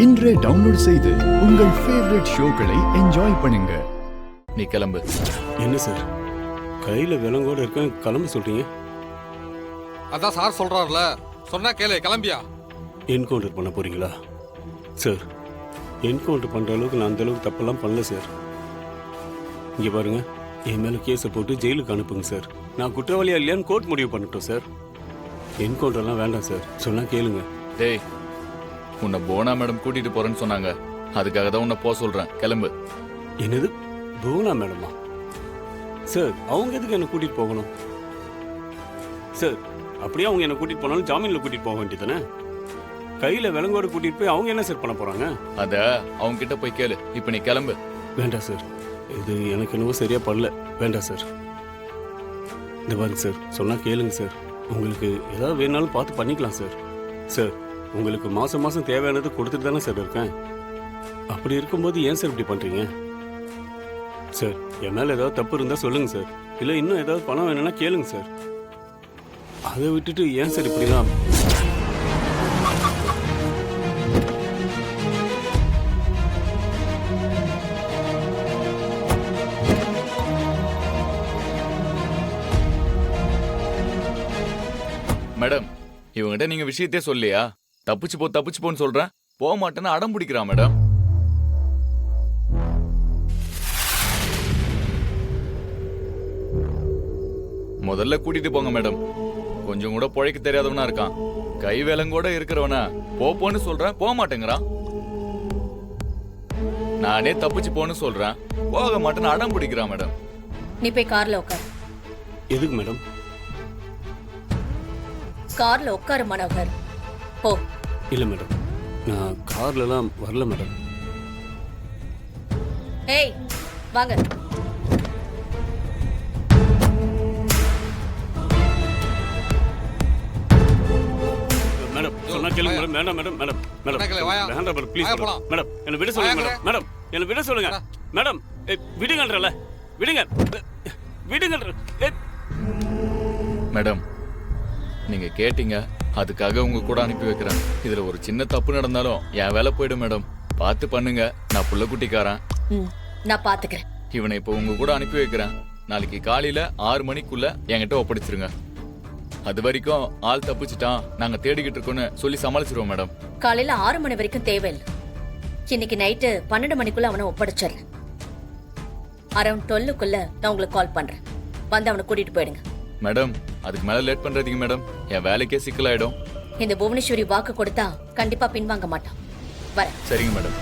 இன்றே டவுன்லோட் செய்து உங்கள் ஃபேவரட் ஷோக்களை என்ஜாய் பண்ணுங்க. நீ கிளம்பு. என்ன சார் கையில் விலங்கோடு இருக்கேன், கிளம்ப சொல்றீங்க? அதான் சார் சொல்றாருல, சொன்னா கேளு, கிளம்பியா? என்கவுண்டர் பண்ண போறீங்களா சார்? என்கவுண்டர் பண்ற அளவுக்கு நான் அந்த அளவுக்கு தப்பெல்லாம் பண்ணல சார். இங்க பாருங்க, என் மேல கேஸை போட்டு ஜெயிலுக்கு அனுப்புங்க சார். நான் குற்றவாளியா இல்லையான்னு கோர்ட் முடிவு பண்ணிட்டோம் சார். என்கவுண்டர்லாம் வேண்டாம் சார், சொன்னா கேளுங்க. டேய், உன்னை போனா மேடம் கூட்டிட்டு போறேன்னு சொன்னாங்க, அதுக்காக தான் உன்னை போக சொல்றேன். கிளம்பு. என்னது, போனா மேடமா? சார் அவங்க எதுக்கு என்ன கூட்டிட்டு போகணும் சார்? அப்படியே அவங்க என்ன கூட்டிட்டு போனாலும் ஜாமீன்ல கூட்டிட்டு போக வேண்டியதானே? கையில விலங்கோட கூட்டிட்டு போய் அவங்க என்ன சார் பண்ண போறாங்க? அத அவங்க கிட்ட போய் கேளு. இப்ப நீ கிளம்பு. வேண்டாம் சார், இது எனக்கு என்னவோ சரியா படல. வேண்டாம் சார். இந்த பாருங்க சார், சொன்னா கேளுங்க சார். உங்களுக்கு ஏதாவது வேணாலும் பார்த்து பண்ணிக்கலாம் சார். சார் உங்களுக்கு மாசம் மாசம் தேவையானது கொடுத்துட்டு தானே சார் இருக்கேன். அப்படி இருக்கும்போது ஏன் சார் இப்படி பண்றீங்க சார்? என் மேல ஏதாவது தப்பு இருந்தா சொல்லுங்க சார். இல்ல இன்னும் ஏதாவது பணம் வேணும்னா கேளுங்க சார். அதை விட்டுட்டு ஏன் சார் இப்படிலாம்? மேடம், இவங்கிட்ட நீங்க விஷயத்தே சொல்லியா? தப்பிச்சு போன்னு சொல்றேன், போக மாட்டேன்னு அடம் பிடிக்கிறான் மேடம். முதல்ல கூட்டிட்டு போங்க மேடம். கொஞ்சம் கூட பொழைக்க தெரியாதவனா இருக்கான். கை வேலங்கூட இருக்கிறவனா போன்னு சொல்றேன், போக மாட்டேங்கிறான். நானே தப்பிச்சு போன்னு சொல்றேன், போக மாட்டேன்னு அடம் பிடிக்கிறான் மேடம். நீ போய் கார்ல உட்கார். எதுக்கு மேடம்? கார்ல உட்காரு மனோகர், போ. இல்ல மேடம், நான் கார்லலாம் வரல மேடம். ஏய் வாங்க. மேடம் சொன்னா கேளுங்க மேடம். வேண்டாம் மேடம். மேடம் மேடம் வேண்டாம் மேடம், ப்ளீஸ் மேடம். மேடம் என்ன விட சொல்லுங்க மேடம். மேடம் என்ன விட சொல்லுங்க மேடம். விடுங்கன்றல, விடுங்க விடுங்கன்ற. மேடம், நீங்க கேட்டீங்க, அதுக்காக உங்க கூட அனுப்பி வைக்கிறேன். இதுல ஒரு சின்ன தப்பு நடந்தாலும் என் வேலை போயிடும் மேடம். பார்த்து பண்ணுங்க. நான் புள்ள குட்டிக்காரன், நான் பாத்துக்கிறேன். இவனை இப்ப உங்க கூட அனுப்பி வைக்கிறேன். நாளைக்கு காலையில 6 மணிக்குள்ள என்கிட்ட ஒப்படைச்சிருங்க. அது வரைக்கும் ஆள் தப்பிச்சுட்டான், நாங்க தேடிக்கிட்டு இருக்கோம்னு சொல்லி சமாளிச்சிருவோம் மேடம். காலையில 6 மணி வரைக்கும் தேவையில்லை. இன்னைக்கு நைட்டு 12 மணிக்குள்ள அவனை ஒப்படைச்சிடறேன். அரௌண்ட் 12க்குள்ள நான் உங்களுக்கு கால் பண்றேன். வந்து அவனை கூட்டிட்டு போயிடுங்க. மேடம், அதுக்கு மேல லேட் பண்றதுக்கு மேடம், என் வேலைக்கே சிக்கலாயிடும். இந்த புவனேஸ்வரி வாக்கு கொடுத்தா கண்டிப்பா பின்வாங்க மாட்டான். வர. சரிங்க மேடம்.